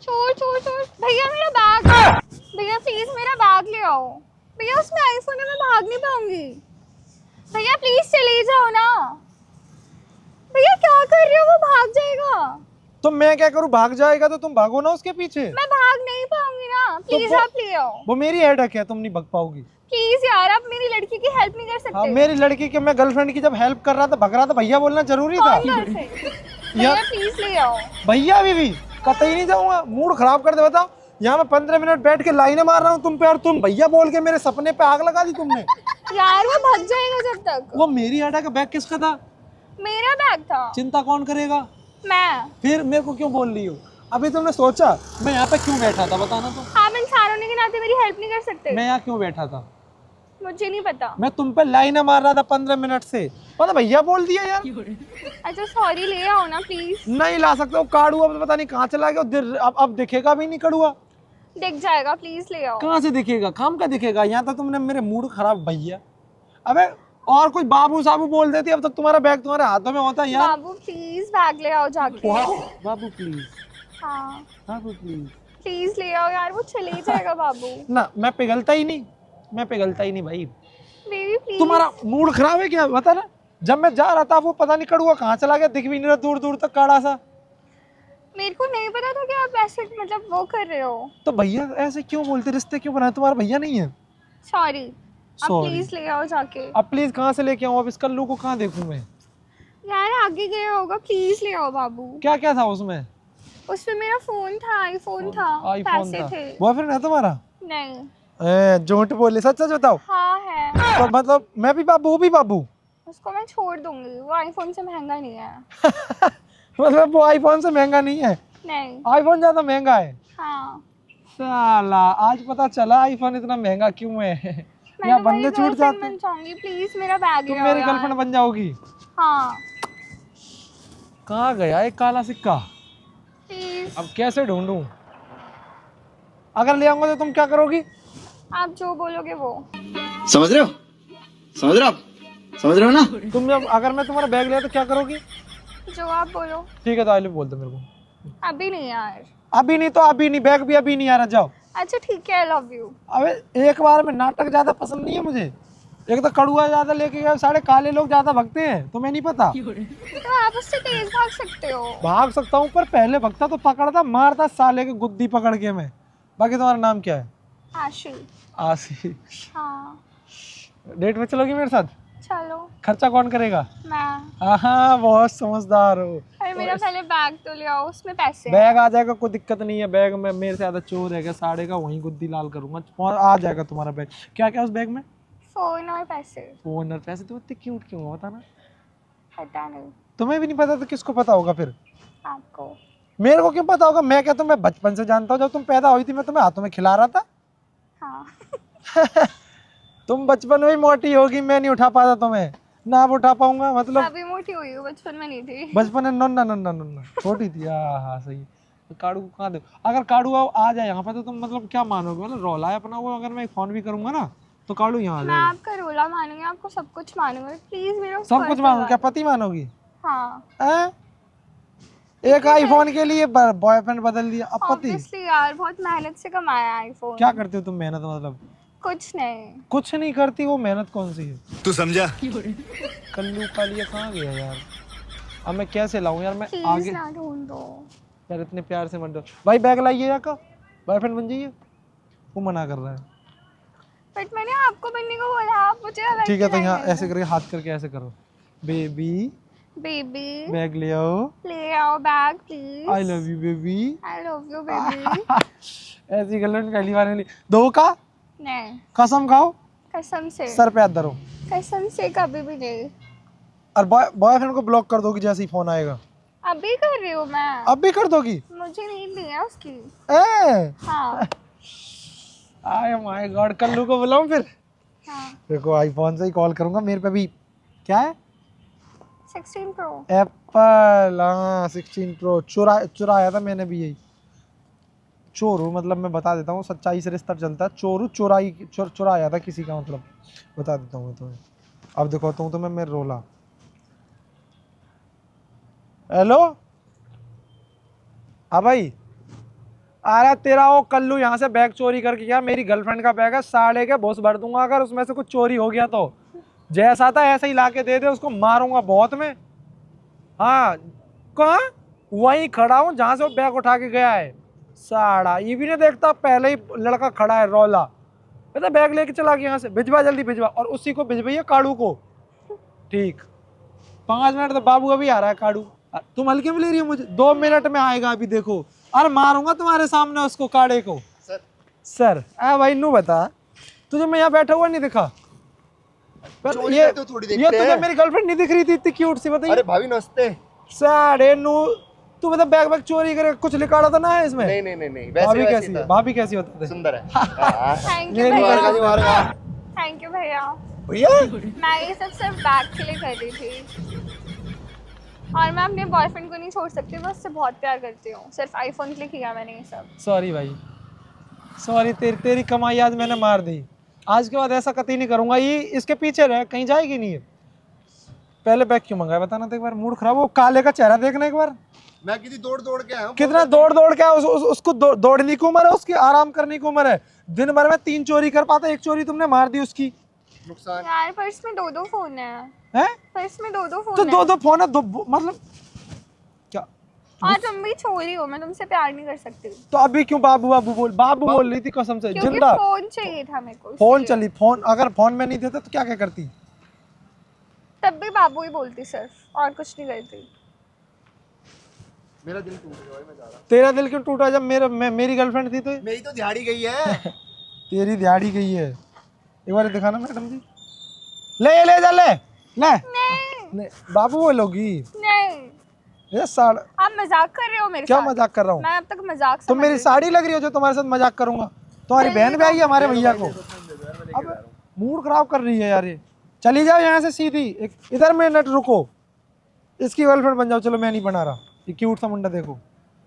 चोर चोर चोर। भैया मेरा बैग, भैया प्लीज मेरा बैग ले आओ। भैया उसमें आईफोन है, मैं भाग नहीं पाऊंगी। भैया प्लीज चले जाओ ना। भैया क्या कर रहे हो, वो भाग जाएगा। तो मैं क्या करूं, भाग जाएगा तो तुम भागो ना उसके पीछे। मैं भाग नहीं पाऊंगी ना, प्लीज वो, आप ले आओ। वो मेरी हेडेक है, तुम नहीं भाग पाओगी। प्लीज यार, आप मेरी लड़की की हेल्प नहीं कर सकते। हाँ, मेरी लड़की के मैं गर्लफ्रेंड की जब हेल्प कर रहा था, भग रहा था, भैया बोलना जरूरी था। कौन घर से? भैया प्लीज ले आओ। भैया भी कतई नहीं जाऊंगा, मूड खराब कर दे। बताओ, यहाँ मैं 15 मिनट बैठ के लाइनें मार रहा हूँ तुम पे, और तुम भैया बोल के मेरे सपने पे आग लगा दी तुमने। यार वो भाग जाएगा जब तक। वो मेरी हेडेक है, बैग किसका था? मेरा बैग था। चिंता कौन करेगा? मैं। फिर मेरे को क्यों बोल रही हो? अभी तुमने सोचा मैं यहाँ पे क्यों बैठा था, बताना तो। आप इंसान होने के नाते मेरी हेल्प नहीं कर सकते। मैं यहाँ क्यों बैठा था? मुझे नहीं पता। मैं तुम पे लाइनें मार रहा था 15 मिनट से, पता भैया बोल दिया यार। अच्छा सॉरी, ले आओ ना प्लीज। नहीं ला सकता, वो काड़ुआ पता नहीं कहाँ चला गया, अब दिखेगा भी नहीं कड़ुआ। दिख जाएगा, प्लीज ले आओ। कहाँ से दिखेगा, काम का दिखेगा? यहाँ तक तुमने मेरे मूड खराब भैया। अबे और कुछ बाबू साबू बोल देती, अब तक तुम्हारा बैग तुम्हारे हाथों में होता यार। बाबू प्लीज बैग ले आओ जाके। बाबू प्लीज, हाँ बाबू प्लीज, प्लीज ले आओ यार, वो चले जाएगा बाबू। ना मैं पिघलता ही नहीं, मैं पिघलता ही नहीं भाई। Baby please. तुम्हारा मूड खराब है क्या, बता ना। जब मैं जा रहा था वो पता नहीं कड़ुआ कहाँ चला गया, दिख भी नहीं रहा दूर दूर तक काड़ा सा। मेरे को नहीं पता था कि आप ऐसे मतलब वो कर रहे हो। तो भैया ऐसे क्यों बोलते, रिश्ते क्यों बनाए? तुम्हारा भैया नहीं है? सॉरी, आप Sorry. प्लीज ले आओ जाके। अब प्लीज कहाँ से लेके आऊँ, अब इस कल्लू को कहाँ देखूं मैं? यार आगे गया होगा, प्लीज ले आओ बाबू। क्या क्या था उसमें? उसमें मेरा फोन था, आईफोन था, आईफोन पैसे था। थे। बॉयफ्रेंड है तुम्हारा? नहीं। झूठ बोले, सच सच बताओ। हाँ है। तो मतलब मैं भी बाबू, वो भी बाबू। उसको मैं छोड़ दूंगी, वो आईफोन से महंगा नहीं है। मतलब वो आईफोन से महंगा नहीं है? नहीं। आईफोन ज्यादा महंगा है? हाँ। साला आज पता चला आईफोन इतना महंगा क्यों है। मैं यहाँ तुम्हारी बंदे छूट गर्लफ्रेंड जाते। बन जाऊंगी, प्लीज मेरा बैग तुम ले आओ मेरी यार। गर्लफ्रेंड बन जाओगी? हाँ कहाँ गया एक काला सिक्का? प्लीज। अब कैसे ढूंढूं? अगर ले आऊंगा तो तुम क्या करोगी? आप जो बोलोगे वो। समझ रहे हो, समझ रहे हो आप, समझ रहे हो ना? तुम जब अगर मैं तुम्हारा बैग लिया तो क्या करोगी? जो आप बोलो। ठीक है तो आई लव बोल दो मेरे को। अभी नहीं यार। अभी नहीं तो अभी नहीं, बैग भी अभी नहीं आ रहा, जाओ। अच्छा ठीक है, आई लव यू। अबे एक बार में नाटक ज्यादा पसंद नहीं है मुझे। एक तो कड़ुआ ज्यादा लेके गए, सारे काले लोग ज्यादा भगते हैं, तुम्हें नहीं पता। तो आप उससे तेज भाग सकते हो। भाग सकता हूँ पर पहले भगता तो पकड़ता, मारता साले के गुद्दी पकड़ के मैं। बाकी तुम्हारा नाम क्या है? आशी। आशी। हाँ डेट में चलोगी मेरे साथ? चलो। खर्चा कौन करेगा? मैं। हाँ बहुत समझदार हो। अरे मेरा पहले बैग तो ले आओ, उसमें पैसे हैं। बैग आ जाएगा, कोई दिक्कत नहीं है। बैग में मेरे से ज्यादा चोर है क्या? साढ़े का वहीं गुद्दी लाल करूंगा और आ जाएगा तुम्हारा बैग। क्या क्या उस बैग में? फोन और पैसे। फोन और पैसे। तो इतने क्यूट क्यों हो, बता ना। पता नहीं। तुम्हें भी नहीं पता तो किसको पता होगा फिर? आपको। मेरे को क्यों पता होगा? मैं क्या तुम्हें बचपन से जानता हूँ? जब तुम पैदा हुई थी मैं तुम्हें हाथों में खिला रहा था। हाँ। तुम बचपन में ही मोटी होगी, मैं नहीं उठा पाता तुम्हें ना, अब उठा पाऊंगा मतलब। अभी मोटी हुई हूँ, बचपन में नहीं थी। बचपन में नन्ना नन्ना नन्ना छोटी थी। हाँ सही। तो काड़ू को कहाँ दे? अगर काड़ू आ जाए यहाँ पे तो तुम मतलब क्या मानोगे? मतलब रौला है अपना वो, अगर मैं फोन भी करूंगा ना तो काड़ू यहाँ आ मैं जाएगा। आपका रोला मानूंगी, आपको सब कुछ मानूंगी, प्लीज मेरा सब कुछ मानूंगी? क्या पति मानोगी? हाँ। हैं? एक आईफोन के लिए बॉयफ्रेंड बदल दिया, अब पति? ऑब्वियसली यार, बहुत मेहनत से कमाया आईफोन। क्या करते हो तुम मेहनत? मतलब कुछ नहीं। कुछ नहीं करती, वो मेहनत कौन सी है? तू समझा? कल्लू कालिया कहाँ गया यार? अब मैं कैसे लाऊं यार? मैं प्लीज आगे ना ढूंढ दो यार, इतने प्यार से मत दो भाई। बैग लाइए या का बॉयफ्रेंड बन जाइए। वो मना कर रहा है। बट मैंने आपको बनने को बोला, आप मुझे अलग ठीक है तो खिलाएंगे। यहाँ ऐसे करके हाथ करके ऐसे करो। बेबी बेबी बैग ले आओ। ले आओ bag please. I love you baby. I love you baby. ऐसी गर्लफ्रेंड पहली बार मिली। दो का नहीं, कसम खाओ, कसम से। सर पे हाथ धरो। कसम से कभी भी नहीं। और बॉयफ्रेंड को ब्लॉक कर दोगी जैसे ही फोन आएगा? अभी कर रही हूँ मैं। अब भी कर दोगी? मुझे नींद नहीं है उसकी। ए हाँ। आय माय गॉड, कल्लू को बुलाऊं फिर? हाँ। देखो आईफोन से ही कॉल करूंगा। मेरे पे भी क्या है? 16 प्रो। एप्पल। हाँ 16 प्रो चुराया था मैंने भी। यही चोर हूँ मतलब, मैं बता देता हूँ, सच्चाई से रिश्ता चलता है। चोर हूँ, चुराया था किसी का, मतलब बता देता हूँ मैं तुम्हें। अब दिखाता हूँ तुम्हें मैं रोला। हेलो हाँ भाई, अरे तेरा वो कल्लू यहाँ से बैग चोरी करके गया, मेरी गर्लफ्रेंड का बैग है, साले के भोस भर दूंगा अगर उसमें से कुछ चोरी हो गया तो। जैसा था ऐसे ही लाके दे दे, उसको मारूंगा बहुत मैं। हाँ कहाँ, वहीं खड़ा हूँ जहाँ से वो बैग उठा के गया है। साड़ा ये भी नहीं देखता, पहले ही लड़का खड़ा है रौला। कहता बैग लेके चला गया यहाँ से, भिजवा जल्दी भिजवा, और उसी को भिजवाइए काड़ू को। ठीक 5 मिनट तो बाबू अभी आ रहा है काड़ू। तुम हल्के में ले रही हो मुझे, 2 मिनट में आएगा अभी देखो। अरे मारूंगा तुम्हारे सामने उसको काड़े को। सर भाई नू बता, तुझे मैं यहाँ बैठा हुआ नहीं दिखा? पर ये तो थोड़ी ये तुझे मेरी गर्लफ्रेंड नहीं दिख रही थी इतनी क्यूट सी, बताइए। अरे भाभी नमस्ते। साढ़े नू तू बता बैग बैग चोरी करे, कुछ लिखाड़ा तो ना है इसमें? नहीं भाभी कैसी है? भाभी कैसी होता है? सुंदर है। थैंक यू मेरी भैया, थैंक यू भैया। भैया मैं ये सब सिर्फ बैग के लिए कर रही थी, और मैं अपने बॉयफ्रेंड को नहीं छोड़ सकती, मैं उससे बहुत प्यार करती हूँ। सिर्फ आईफोन के लिए किया मैंने ये सब। सॉरी भाई, सॉरी, तेरी कमाई आज मैंने मार दी। आज के बाद ऐसा कतई नहीं करूंगा। ये इसके पीछे रह, कहीं जाएगी नहीं है। पहले बैग क्यों मंगाया बताना तो एक बार, मूड खराब। वो काले का चेहरा देखना एक बार। मैं कितनी दौड़ के आया हूँ। कितना दौड़ के आया, उसको दौड़ने की उम्र है, उसकी आराम करने की उम्र है। दिन भर में 3 चोरी कर पाता, 1 चोरी तुमने मार दी उसकी। नुकसान यार पर्स में 2-2 फोन है। हैं? पर्स में 2-2 फोन तो है। 2 फोन है, मतलब क्या? और तुम भी छोरी हो, मैं तुमसे प्यार नहीं कर सकती तो अभी क्यों बाबू बोल रही थी कसम से क्योंकि जिंदा। फोन चाहिए था मेरे को। फोन इसलिए। चली, फोन अगर फोन में नहीं देता तो क्या करती? तब भी बाबू ही बोलती सिर्फ, और कुछ नहीं करती। मेरा दिल टूट गया भाई, मैं जा रहा तेरा दिल क्यों टूटा जब मेरी गर्लफ्रेंड थी तो? हूँ। मेरी तो दिहाड़ी गई है। तेरी दिहाड़ी गई है। एक बार दिखाना मैडम जी। ले जा ले नहीं बाबू बोलोगी नहीं, ये साड़। आप मजाक कर रहे हो मेरे क्या साथ? मजाक कर रहा हूँ? मैं अब तक मजाक तुम मेरी साड़ी लग रही हो जो तुम्हारे साथ मजाक करूंगा। तुम्हारी बहन भी आई है हमारे भैया को। अब मूड खराब कर रही है यार ये। चली जाओ यहाँ से सीधी। इधर मिनट रुको, इसकी गर्लफ्रेंड बन जाओ। चलो मैं नहीं बना रहा, ये क्यूट सा मुंडा देखो।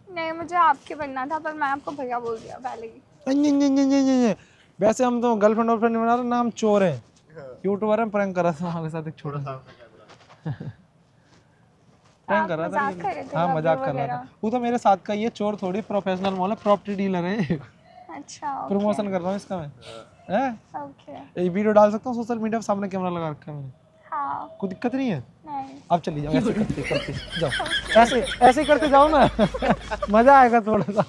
नहीं, मुझे आपके बनना था, पर मैं आपको भैया बोल दिया पहले ही। वैसे हम तो गर्लफ्रेंड वर्लफ्रेंड नहीं बना रहे, नाम चोर है। यूट्यूबर है, प्रैंक कर रहा था हमारे साथ एक छोटा सा। प्रैंक कर रहा था। मजाक कर रहे थे, हाँ love मजाक you कर रहा था। वगैरह। वो तो मेरे साथ का ही है, चोर थोड़ी, प्रोफेशनल मॉल है, प्रॉपर्टी डीलर है। अच्छा प्रमोशन कर रहा हूँ इसका मैं। हैं? ओके। ये वीडियो डाल सकता हूँ सोशल मीडिया पे, सामने कैमरा लगा रखा है मैंने। हाँ कोई दिक्कत नहीं है। नहीं, अब चली जाओ, ऐसे करते जाओ, ऐसे ही करते जाओ ना। मजा आएगा थोड़ा सा।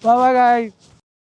Bye bye guys.